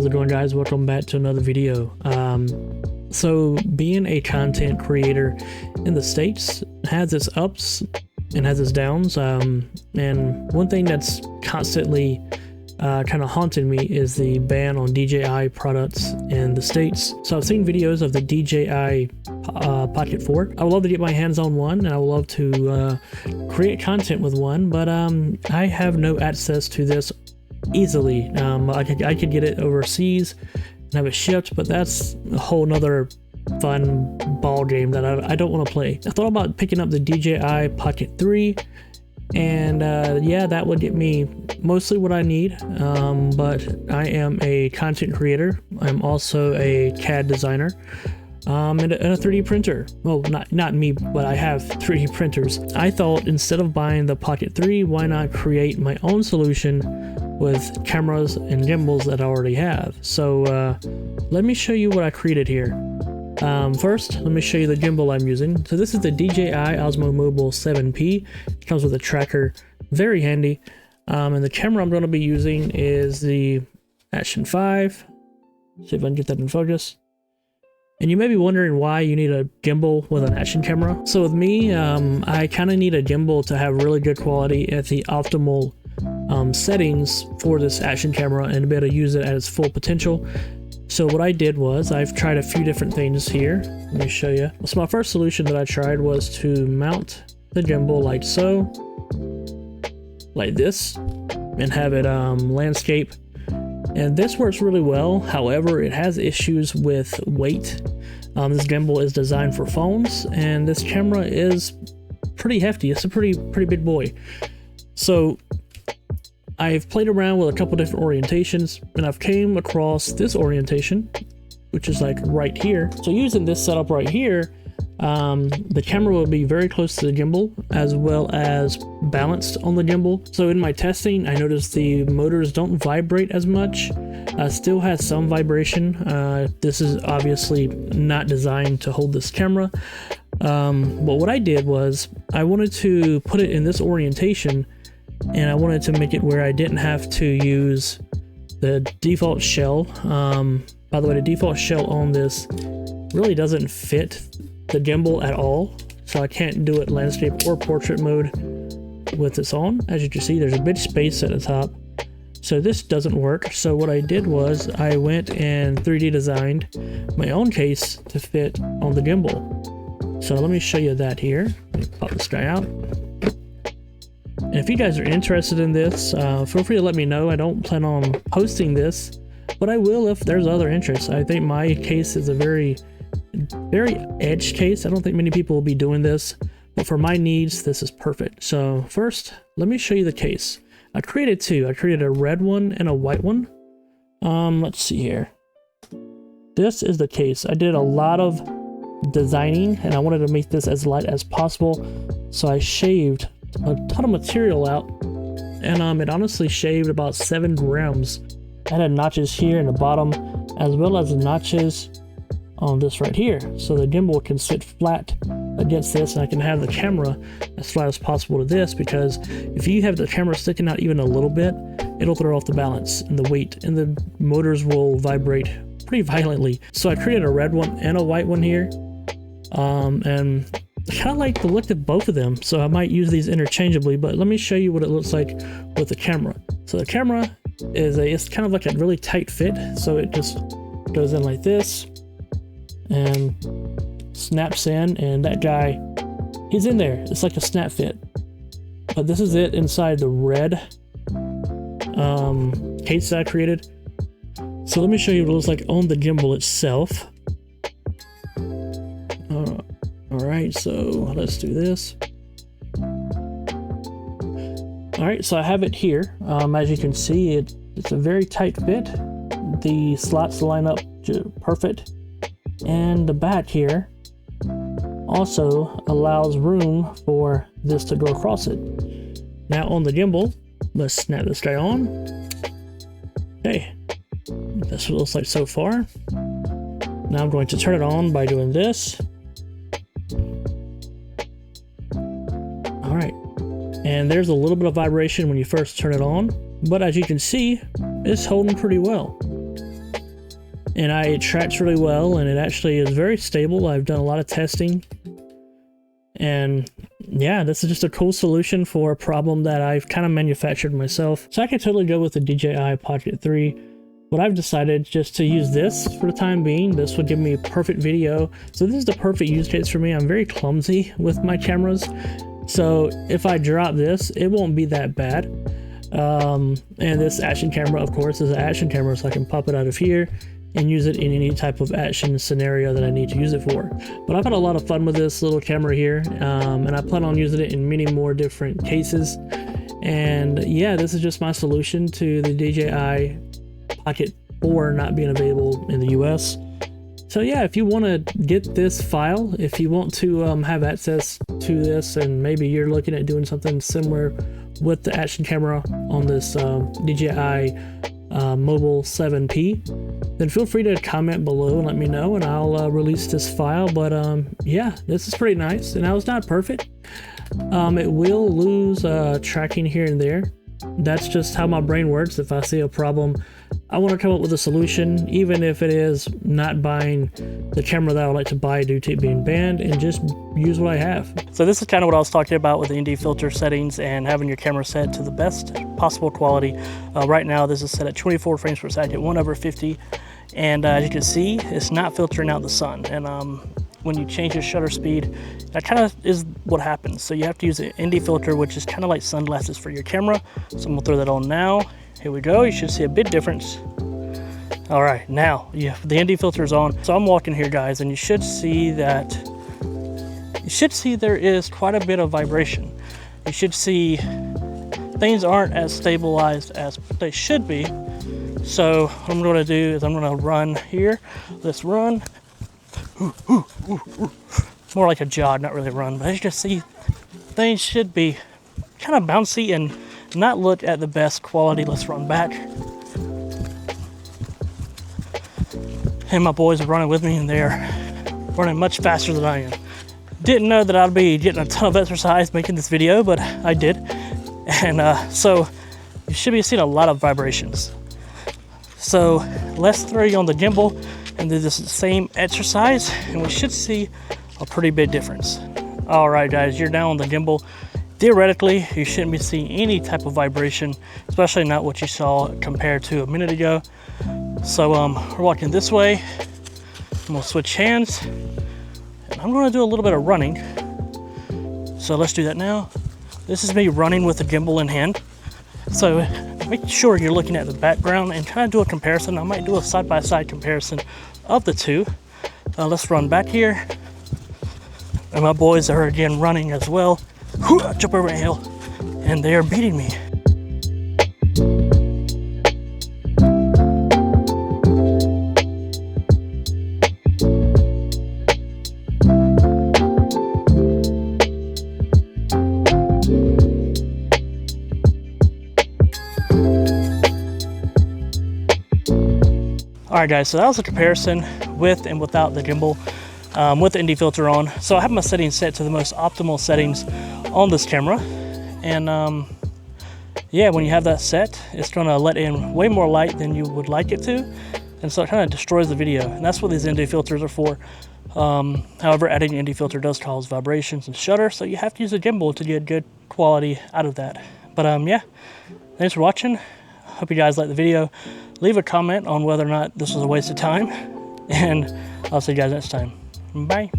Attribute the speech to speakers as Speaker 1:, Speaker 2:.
Speaker 1: How's it going, guys? Welcome back to another video. So being a content creator in the States has its ups and has its downs, and one thing that's constantly kind of haunted me is the ban on DJI products in the States. So I've seen videos of the DJI Pocket 4. I would love to get my hands on one, and I would love to create content with one, but I have no access to this easily. I could get it overseas and have it shipped, but that's a whole nother fun ball game that I don't want to play. I thought about picking up the DJI Pocket 3, and yeah, that would get me mostly what I need, but I am a content creator. I'm also a CAD designer, and a 3D printer. Well, not me, but I have 3D printers. I thought instead of buying the Pocket 3, why not create my own solution with cameras and gimbals that I already have. So let me show you what I created here. First, let me show you the gimbal I'm using. So this is the DJI Osmo Mobile 7P. It comes with a tracker, very handy. And the camera I'm going to be using is the Action 5. See if I can get that in focus. And you may be wondering why you need a gimbal with an action camera. So with me, I kind of need a gimbal to have really good quality at the optimal settings for this action camera and to be able to use it at its full potential. So what I did was I've tried a few different things here. Let me show you. So my first solution that I tried was to mount the gimbal like so, like this, and have it landscape. And this works really well. However, it has issues with weight. This gimbal is designed for phones, and this camera is pretty hefty. It's a pretty big boy. So I've played around with a couple different orientations, and I've came across this orientation, which is like right here. So using this setup right here, the camera will be very close to the gimbal as well as balanced on the gimbal. So in my testing, I noticed the motors don't vibrate as much. Still has some vibration. This is obviously not designed to hold this camera. But what I did was I wanted to put it in this orientation, and I wanted to make it where I didn't have to use the default shell. By the way, the default shell on this really doesn't fit the gimbal at all, so I can't do it landscape or portrait mode with this on. As you can see, there's a big space at the top, so this doesn't work. So what I did was I went and 3D designed my own case to fit on the gimbal. So let me show you that here. Let me pop this guy out. And if you guys are interested in this, feel free to let me know. I don't plan on posting this, but I will if there's other interest. I think my case is a very edge case. I don't think many people will be doing this, but for my needs, this is perfect. So first, let me show you the case. I created two. I created a red one and a white one. Let's see here. This is the case. I did a lot of designing, and I wanted to make this as light as possible, so I shaved a ton of material out, and it honestly shaved about 7 grams. I had notches here in the bottom, as well as notches on this right here, so the gimbal can sit flat against this, and I can have the camera as flat as possible to this, because if you have the camera sticking out even a little bit, it'll throw off the balance and the weight, and the motors will vibrate pretty violently. So I created a red one and a white one here, and I kind of like the look of both of them, so I might use these interchangeably, but let me show you what it looks like with the camera. So the camera it's kind of like a really tight fit, so it just goes in like this and snaps in, and that guy, he's in there. It's like a snap fit. But this is it inside the red case that I created. So let me show you what it looks like on the gimbal itself. Alright, so let's do this. Alright, so I have it here. As you can see, it's a very tight fit. The slots line up perfect. And the back here also allows room for this to go across it. Now on the gimbal, let's snap this guy on. Okay, that's what it looks like so far. Now I'm going to turn it on by doing this. Alright, and there's a little bit of vibration when you first turn it on, but as you can see, it's holding pretty well. and it tracks really well, and it actually is very stable. I've done a lot of testing, and yeah, this is just a cool solution for a problem that I've kind of manufactured myself. So I could totally go with the DJI Pocket 3, but I've decided just to use this for the time being. This would give me perfect video. So this is the perfect use case for me. I'm very clumsy with my cameras, so if I drop this, it won't be that bad. And this action camera, of course, is an action camera, so I can pop it out of here and use it in any type of action scenario that I need to use it for. But I've had a lot of fun with this little camera here, and I plan on using it in many more different cases. And yeah, this is just my solution to the DJI Pocket 4 not being available in the US. So yeah, if you want to get this file, if you want to have access to this, and maybe you're looking at doing something similar with the action camera on this DJI Mobile 7P, then feel free to comment below and let me know, and I'll release this file. But yeah, this is pretty nice. And now it's not perfect. It will lose tracking here and there. That's just how my brain works. If I see a problem, I want to come up with a solution, even if it is not buying the camera that I would like to buy due to it being banned, and just use what I have. So this is kind of what I was talking about with the ND filter settings and having your camera set to the best possible quality. Right now this is set at 24 frames per second, 1/50, and as you can see, it's not filtering out the sun. And when you change your shutter speed, that kind of is what happens. So you have to use an ND filter, which is kind of like sunglasses for your camera. So I'm gonna throw that on now. Here we go. You should see a big difference. All right, now the ND filter is on. So I'm walking here, guys, and you should see that. You should see there is quite a bit of vibration. You should see things aren't as stabilized as they should be. So what I'm going to do is I'm going to run here. Let's run. More like a jog, not really a run, but as you can see, things should be kind of bouncy and not look at the best quality. Let's run back. And my boys are running with me, and they're running much faster than I am. Didn't know that I'd be getting a ton of exercise making this video, but I did. And so you should be seeing a lot of vibrations. So let's throw you on the gimbal and do this same exercise, and we should see a pretty big difference. All right, guys, you're now on the gimbal. Theoretically, you shouldn't be seeing any type of vibration, especially not what you saw compared to a minute ago. So we're walking this way. I'm gonna switch hands, and I'm gonna do a little bit of running. So let's do that now. This is me running with the gimbal in hand. So make sure you're looking at the background and kind of do a comparison. I might do a side-by-side comparison of the two. Let's run back here. And my boys are again running as well. Jump over a hill, and they are beating me. Alright guys, so that was a comparison with and without the gimbal, with the ND filter on. So I have my settings set to the most optimal settings on this camera, and yeah, when you have that set, it's going to let in way more light than you would like it to, and so it kind of destroys the video, and that's what these ND filters are for. However, adding an ND filter does cause vibrations and shutter, so you have to use a gimbal to get good quality out of that. But yeah, thanks for watching. Hope you guys liked the video. Leave a comment on whether or not this was a waste of time, and I'll see you guys next time. Bye.